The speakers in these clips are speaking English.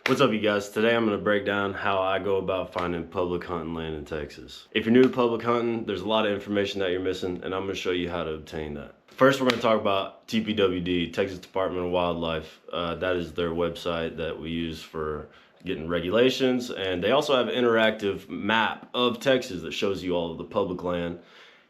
What's up, you guys? Today I'm going to break down how I go about finding public hunting land in Texas. If you're new to public hunting, there's a lot of information that you're missing, and I'm going to show you how to obtain that. First, we're going to talk about TPWD, Texas Department of Wildlife. That is their website that we use for getting regulations, and they also have an interactive map of Texas that shows you all of the public land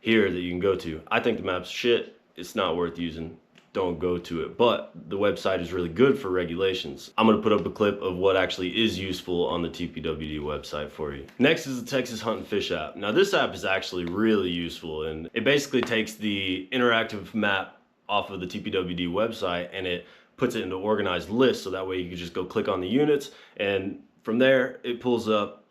here that you can go to. I think the map's shit. It's not worth using. Don't go to it, but the website is really good for regulations. I'm gonna put up a clip of what actually is useful on the TPWD website for you. Next is the Texas Hunt and Fish app. Now this app is actually really useful, and it basically takes the interactive map off of the TPWD website and it puts it into organized lists, so that way you can just go click on the units, and from there it pulls up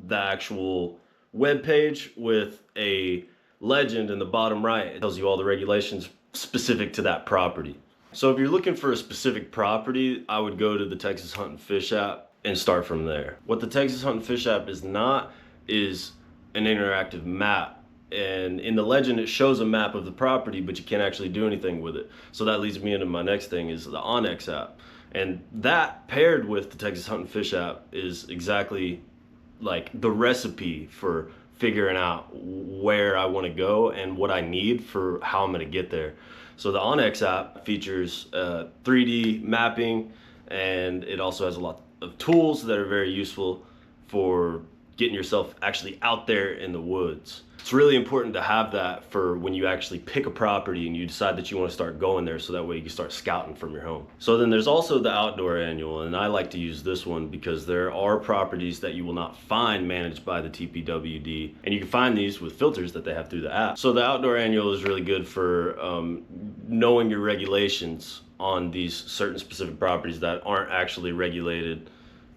the actual web page with a legend in the bottom right. It tells you all the regulations specific to that property. So if you're looking for a specific property, I would go to the Texas Hunt and Fish app and start from there. What the Texas Hunt and Fish app is not is an interactive map. And in the legend, it shows a map of the property, but you can't actually do anything with it. So that leads me into my next thing, is the Onyx app. And that paired with the Texas Hunt and Fish app is exactly like the recipe for figuring out where I want to go and what I need for how I'm going to get there. So the Onyx app features 3D mapping, and it also has a lot of tools that are very useful for getting yourself actually out there in the woods. It's really important to have that for when you actually pick a property and you decide that you want to start going there, so that way you can start scouting from your home. So then there's also the Outdoor Annual, and I like to use this one because there are properties that you will not find managed by the TPWD, and you can find these with filters that they have through the app. So the Outdoor Annual is really good for knowing your regulations on these certain specific properties that aren't actually regulated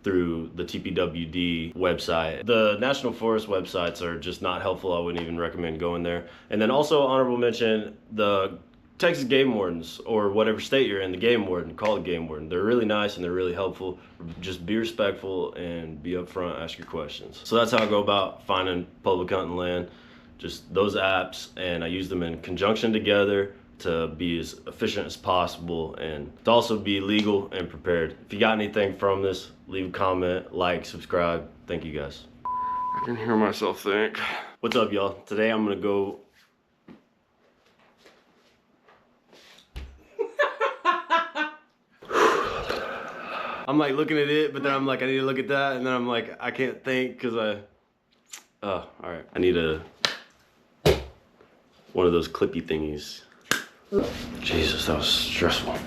through the TPWD website. The National Forest websites are just not helpful. I wouldn't even recommend going there. And then also honorable mention, the Texas Game Wardens, or whatever state you're in, the Game Warden, call it Game Warden. They're really nice and they're really helpful. Just be respectful and be upfront, ask your questions. So that's how I go about finding public hunting land. Just those apps, and I use them in conjunction together to be as efficient as possible and to also be legal and prepared. If you got anything from this, leave a comment, like, subscribe. Thank you guys. I can hear myself think. What's up, y'all? Today I'm gonna go I'm like looking at it, but then I'm like, I need to look at that, and then I'm like, I can't think because all right. I need one of those clippy thingies. Jesus, that was stressful.